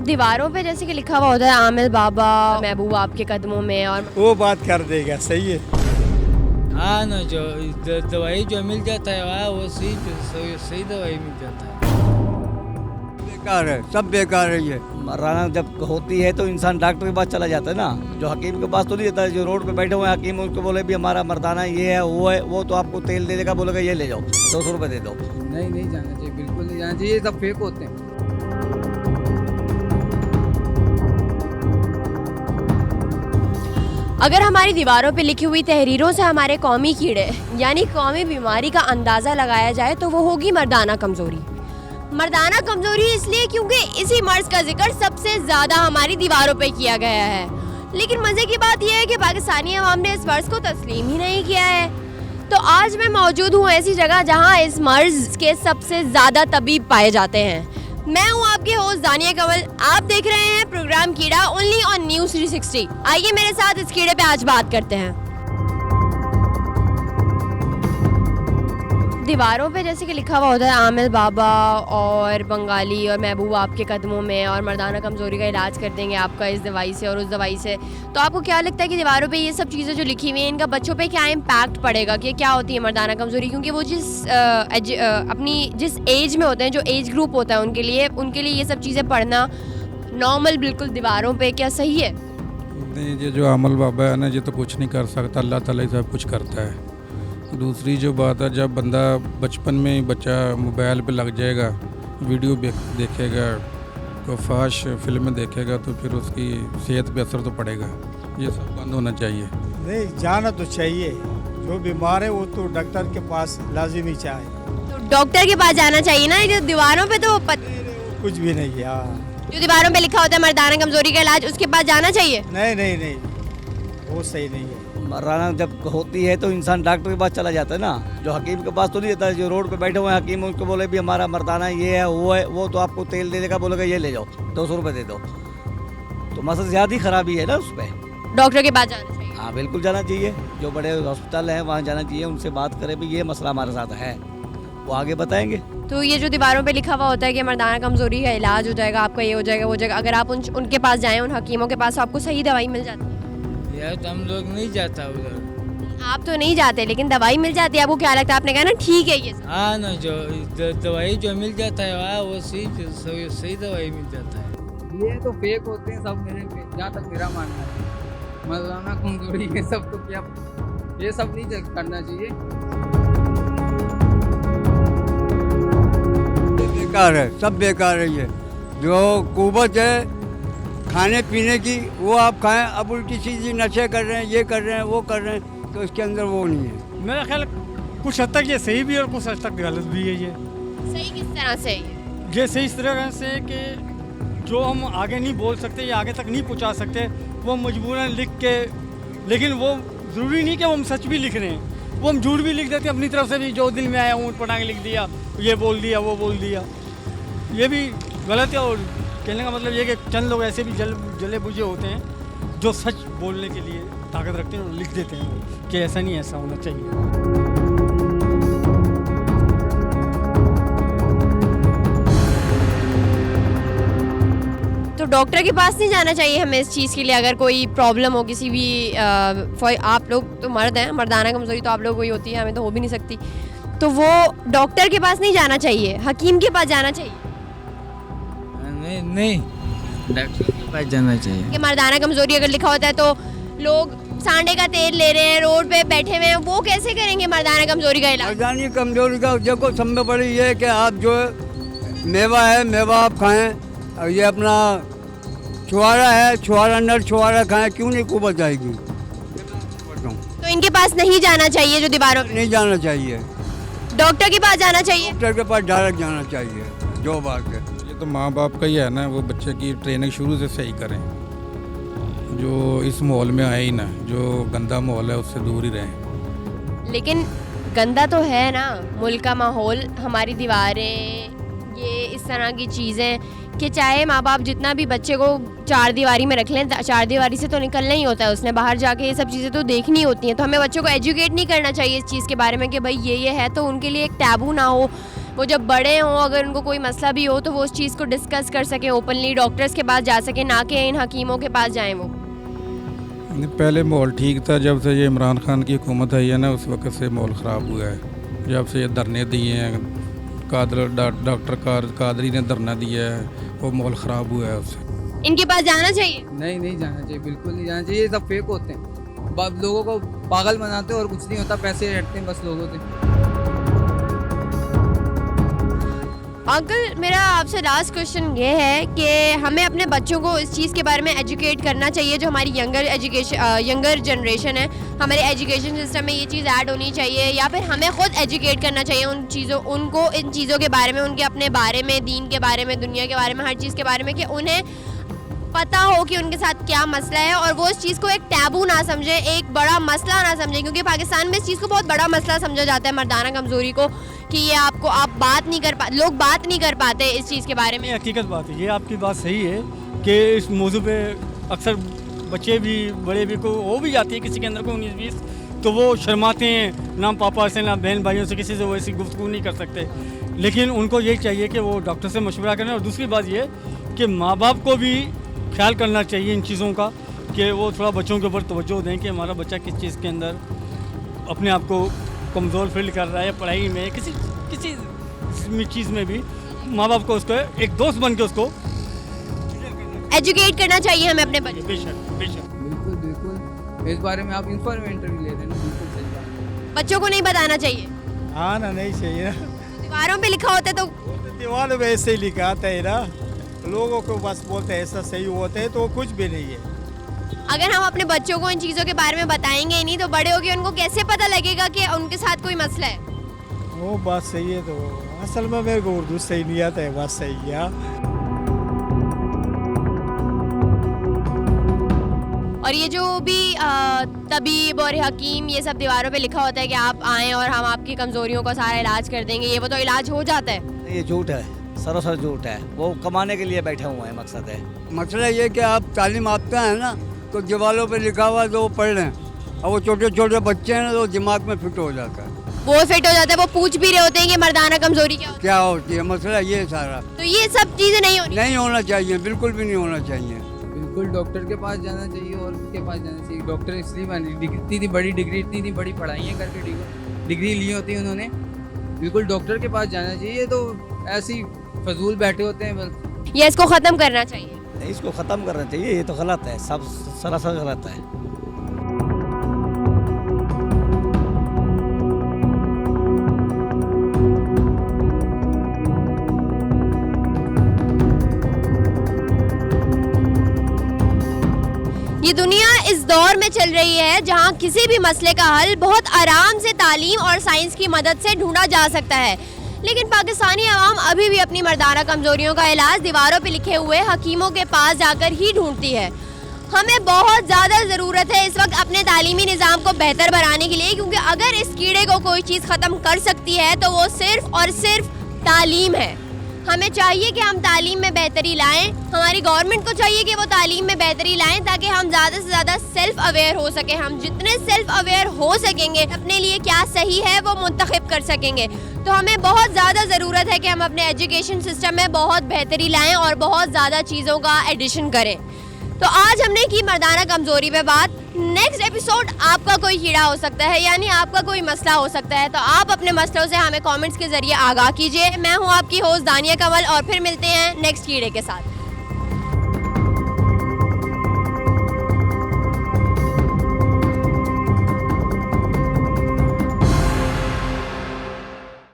दीवारों पे जैसे कि लिखा हुआ होता है आमिल बाबा महबूब आपके कदमों में, और वो बात कर देगा, सही है। हाँ ना, जो दवाई जो मिल जाता है वहाँ वो सही दवाई मिल जाता है। बेकार है, सब बेकार है ये। मराना जब होती है तो इंसान डॉक्टर के पास चला जाता है ना, जो हकीम के पास तो नहीं जाता है। जो रोड पे बैठे हुए हैं हकीम, उसको बोले भी हमारा मर्दाना ये है वो है, वो तो आपको तेल दे देगा, बोलेगा ये ले जाओ 200 रुपये दे दो। नहीं जाना चाहिए, बिल्कुल नहीं जाना चाहिए, ये सब फेक होते हैं। अगर हमारी दीवारों पे लिखी हुई तहरीरों से हमारे कौमी कीड़े यानी कौमी बीमारी का अंदाज़ा लगाया जाए तो वो होगी मर्दाना कमज़ोरी। मर्दाना कमज़ोरी इसलिए क्योंकि इसी मर्ज़ का जिक्र सबसे ज़्यादा हमारी दीवारों पे किया गया है। लेकिन मज़े की बात यह है कि पाकिस्तानी अवाम ने इस मर्ज़ को तस्लीम ही नहीं किया है। तो आज मैं मौजूद हूँ ऐसी जगह जहाँ इस मर्ज़ के सबसे ज़्यादा तबीब पाए जाते हैं। मैं हूँ आपके होस्ट दानिया कंवल। आप देख रहे हैं प्रोग्राम कीड़ा ओनली ऑन न्यूज़ 360। आइए मेरे साथ इस कीड़े पे आज बात करते हैं। दीवारों पे जैसे कि लिखा हुआ होता है आमिल बाबा और बंगाली और महबूब आपके कदमों में, और मर्दाना कमज़ोरी का इलाज कर देंगे आपका इस दवाई से और उस दवाई से। तो आपको क्या लगता है कि दीवारों पे ये सब चीज़ें जो लिखी हुई हैं इनका बच्चों पे क्या इम्पैक्ट पड़ेगा, कि क्या होती है मर्दाना कमज़ोरी? क्योंकि वो जिस एज में होते हैं, जो एज ग्रुप होता है उनके लिए ये सब चीज़ें पढ़ना नॉर्मल बिल्कुल दीवारों पर क्या सही है? नहीं, ये जो आमिल बाबा है ना, ये तो कुछ नहीं कर सकता, अल्लाह ताला ही सब कुछ करता है। दूसरी जो बात है, जब बंदा बचपन में ही बच्चा मोबाइल पे लग जाएगा, वीडियो देखेगा, तो फाश फिल्में देखेगा, तो फिर उसकी सेहत पे असर तो पड़ेगा। ये सब बंद होना चाहिए। नहीं, जाना तो चाहिए। जो बीमार है वो तो डॉक्टर के पास लाजिमी चाहे। तो डॉक्टर के पास जाना चाहिए ना। जो दीवारों पे तो कुछ भी नहीं है। हाँ, जो दीवारों पे लिखा होता है मर्दाना कमज़ोरी का इलाज, उसके पास जाना चाहिए? नहीं, वो सही नहीं है। मराना जब होती है तो इंसान डॉक्टर के पास चला जाता है ना, जो हकीम के पास तो नहीं जाता है। जो रोड पे बैठे हुए हैं हकीम, उसको बोले भी हमारा मर्दाना ये है वो है, वो तो आपको तेल दे देगा, बोलेगा ये ले जाओ 200 रुपये दे दो। तो मसल ज़्यादा ही खराबी है ना उस पर। डॉक्टर के पास जाना चाहिए? हाँ बिल्कुल जाना चाहिए। जो बड़े हॉस्पिटल हैं वहाँ जाना चाहिए, उनसे बात करें भी ये मसला हमारे साथ है, वो आगे बताएंगे। तो ये जो दीवारों पे लिखा हुआ होता है कि मर्दाना कमज़ोरी का इलाज हो जाएगा, आपका ये हो जाएगा वो हो जाएगा, अगर आप उनके पास जाएं, उन हकीमों के पास, तो आपको सही दवाई मिल जाती है? यार तो हम लोग नहीं जाता उधर। आप तो नहीं जाते लेकिन दवाई मिल जाती है, आपको क्या लगता है? आपने कहा ना ठीक है ये सब। हाँ ना, जो दवाई जो मिल जाता है वहाँ वो सही दवाई मिल जाता है। ये तो फेक होते हैं सब, मेरे जहाँ तक मेरा मानना है। मर्दाना कमजोरी ये सब तो क्या, ये सब नहीं करना चाहिए। बेकार है, सब बेकार है। ये जो कुव्वत है खाने पीने की, वो आप खाएं। अब उल्टी सीधी नशे कर रहे हैं, ये कर रहे हैं, वो कर रहे हैं, तो इसके अंदर वो नहीं है। मेरा ख्याल कुछ हद तक ये सही भी है और कुछ हद तक गलत भी है। ये सही किस तरह से है? ये सही इस तरह से कि जो हम आगे नहीं बोल सकते या आगे तक नहीं पहुंचा सकते, वो मजबूरन लिख के, लेकिन वो ज़रूरी नहीं कि वो हम सच भी लिख रहे हैं, वो हम झूठ भी लिख देते हैं अपनी तरफ से भी। जो दिल में आया ऊँट पटांग लिख दिया, ये बोल दिया, वो बोल दिया, ये भी गलत है। और कहने का मतलब ये कि चंद लोग ऐसे भी जले बुझे होते हैं जो सच बोलने के लिए ताकत रखते हैं और लिख देते हैं कि ऐसा नहीं, ऐसा होना चाहिए। तो डॉक्टर के पास नहीं जाना चाहिए हमें इस चीज़ के लिए? अगर कोई प्रॉब्लम हो किसी भी आप लोग तो मर्द हैं, मर्दाना कमज़ोरी तो आप लोगों को ही होती है, हमें तो हो भी नहीं सकती, तो वो डॉक्टर के पास नहीं जाना चाहिए, हकीम के पास जाना चाहिए? नहीं, डॉक्टर के पास जाना चाहिए। कि मर्दाना कमज़ोरी अगर लिखा होता है तो लोग सांडे का तेल ले रहे हैं, रोड पे बैठे हुए हैं, वो कैसे करेंगे मर्दाना कमज़ोरी का इलाज? मर्दानी कमजोरी का देखो सब बड़ी ये है कि आप जो मेवा है, मेवा आप खाएं, और ये अपना छुआरा है, छुआरा नर छुआरा खाएं, क्यों नहीं कुव्वत आएगी। तो इनके पास नहीं जाना चाहिए जो दीवारों पे? नहीं जाना चाहिए, डॉक्टर के पास जाना चाहिए? डॉक्टर के पास डायरेक्ट जाना चाहिए, जो बात है। ये तो माँ बाप का ही है ना, वो बच्चे की ट्रेनिंग शुरू से सही करें, जो इस माहौल में आए ही ना, जो गंदा माहौल है उससे दूर ही रहें। लेकिन गंदा तो है ना मुल्क का माहौल, हमारी दीवारें, ये इस तरह की चीज़ें, कि चाहे माँ बाप जितना भी बच्चे को चार दीवारी में रख लें, चार दीवारी से तो निकलना ही होता है, उसने बाहर जाके ये सब चीज़ें तो देखनी होती हैं। तो हमें बच्चों को एजुकेट नहीं करना चाहिए इस चीज़ के बारे में कि भाई ये है, तो उनके लिए एक टैबू ना हो। वो जब बड़े हों, अगर उनको कोई मसला भी हो तो वो उस चीज़ को डिस्कस कर सकें ओपनली, डॉक्टर्स के पास जा सकें, ना कि इन हकीमों के पास जाएं वो। पहले माहौल ठीक था, जब से ये इमरान खान की हुकूमत आई है ना उस वक्त से माहौल ख़राब हुआ है। जब से ये धरने दिए हैं, डॉक्टर कादरी ने धरना दिया है, वो माहौल ख़राब हुआ है उससे। इनके पास जाना चाहिए? नहीं जाना चाहिए, बिल्कुल नहीं जाना चाहिए। ये सब फेक होते हैं, लोगों को पागल बनाते हैं और कुछ नहीं होता, पैसे हटते हैं बस लोगों से। अंकल, मेरा आपसे लास्ट क्वेश्चन ये है कि हमें अपने बच्चों को इस चीज़ के बारे में एजुकेट करना चाहिए, जो हमारी यंगर जनरेशन है, हमारे एजुकेशन सिस्टम में ये चीज़ ऐड होनी चाहिए, या फिर हमें ख़ुद एजुकेट करना चाहिए उनको इन चीज़ों के बारे में, उनके अपने बारे में, दीन के बारे में, दुनिया के बारे में, हर चीज़ के बारे में, कि उन्हें पता हो कि उनके साथ क्या मसला है और वो इस चीज़ को एक टैबू ना समझे, एक बड़ा मसला ना समझे, क्योंकि पाकिस्तान में इस चीज़ को बहुत बड़ा मसला समझा जाता है, मर्दाना कमज़ोरी को, कि ये आप लोग बात नहीं कर पाते इस चीज़ के बारे में। हकीकत बात है, ये आपकी बात सही है कि इस मौजू पे अक्सर बच्चे भी बड़े भी को हो भी जाती है किसी के अंदर को 19-20, तो वो शर्माते हैं, ना पापा से ना बहन भाइयों से किसी से वो ऐसी गुफ्तगू नहीं कर सकते। लेकिन उनको यही चाहिए कि वो डॉक्टर से मशवरा करें। और दूसरी बात ये कि माँ बाप को भी ख्याल करना चाहिए इन चीज़ों का, कि वो थोड़ा बच्चों के ऊपर तवज्जो दें कि हमारा बच्चा किस चीज़ के अंदर अपने आप को कमज़ोर फील कर रहा है, पढ़ाई में, किसी चीज़ में भी माँ बाप को उसको एक दोस्त बन के उसको एजुकेट करना चाहिए हमें अपने बच्चों। बेशक। बिल्कुल इस बारे में आप इंफॉर्मेशन ले रहे हैं, बिल्कुल सही बात है। बच्चों को नहीं बताना चाहिए? हाँ ना, नहीं चाहिए। दीवारों पे लिखा होता है तो दीवारों पे ऐसे ही लिखा आता है ना, लोगों को बस बोलते हैं ऐसा सही होता है, तो कुछ भी नहीं है। अगर हम अपने बच्चों को इन चीज़ों के बारे में बताएंगे ही नहीं तो बड़े होके उनको कैसे पता लगेगा कि उनके साथ कोई मसला है? वो बात सही है, तो असल में मेरे को उर्दू सही नहीं आता है, बात सही है। और ये जो भी तबीब और हकीम ये सब दीवारों पे लिखा होता है कि आप आएँ और हम आपकी कमज़ोरियों का सारा इलाज कर देंगे, ये वो तो इलाज हो जाता है? ये झूठ है, सरासर झूठ है, वो कमाने के लिए बैठे हुए हैं, मकसद है। मसला ये कि आप तालीम याफ्ता है ना, तो दीवारों पे लिखा हुआ है तो वो पढ़ लें, और वो छोटे छोटे बच्चे हैं तो दिमाग में फिट हो जाता है, वो फिट हो जाता है, वो पूछ भी रहे होते हैं कि मर्दाना कमजोरी क्या होती है। मसला ये सारा, तो ये सब चीजें नहीं होना चाहिए, बिल्कुल भी नहीं होना चाहिए। बिल्कुल डॉक्टर के पास जाना चाहिए और उसके पास जाना चाहिए। डॉक्टर इसलिए इतनी बड़ी डिग्री, इतनी बड़ी पढ़ाई करके डिग्री ली होती है उन्होंने, बिल्कुल डॉक्टर के पास जाना चाहिए। तो ऐसे ही फजूल बैठे होते हैं बस। ये इसको ख़त्म करना चाहिए, इसको ख़त्म करना चाहिए, ये तो गलत है, सब सरासर गलत है। ये दुनिया इस दौर में चल रही है जहां किसी भी मसले का हल बहुत आराम से तालीम और साइंस की मदद से ढूंढा जा सकता है, लेकिन पाकिस्तानी आवाम अभी भी अपनी मर्दाना कमजोरियों का इलाज दीवारों पे लिखे हुए हकीमों के पास जाकर ही ढूंढती है। हमें बहुत ज़्यादा ज़रूरत है इस वक्त अपने तालीमी निज़ाम को बेहतर बनाने के लिए, क्योंकि अगर इस कीड़े को कोई चीज़ ख़त्म कर सकती है तो वो सिर्फ और सिर्फ तालीम है। हमें चाहिए कि हम तालीम में बेहतरी लाएं, हमारी गवर्नमेंट को चाहिए कि वो तालीम में बेहतरी लाएं, ताकि हम ज़्यादा से ज़्यादा सेल्फ अवेयर हो सकें। हम जितने सेल्फ अवेयर हो सकेंगे अपने लिए क्या सही है वो मुंतखब कर सकेंगे। तो हमें बहुत ज़्यादा ज़रूरत है कि हम अपने एजुकेशन सिस्टम में बहुत बेहतरी लाएं और बहुत ज़्यादा चीज़ों का एडिशन करें। तो आज हमने की मर्दाना कमज़ोरी पे बात। नेक्स्ट एपिसोड आपका कोई कीड़ा हो सकता है, यानी आपका कोई मसला हो सकता है, तो आप अपने मसलों से हमें कमेंट्स के ज़रिए आगाह कीजिए। मैं हूँ आपकी होस्ट दानिया कमल, और फिर मिलते हैं नेक्स्ट कीड़े के साथ।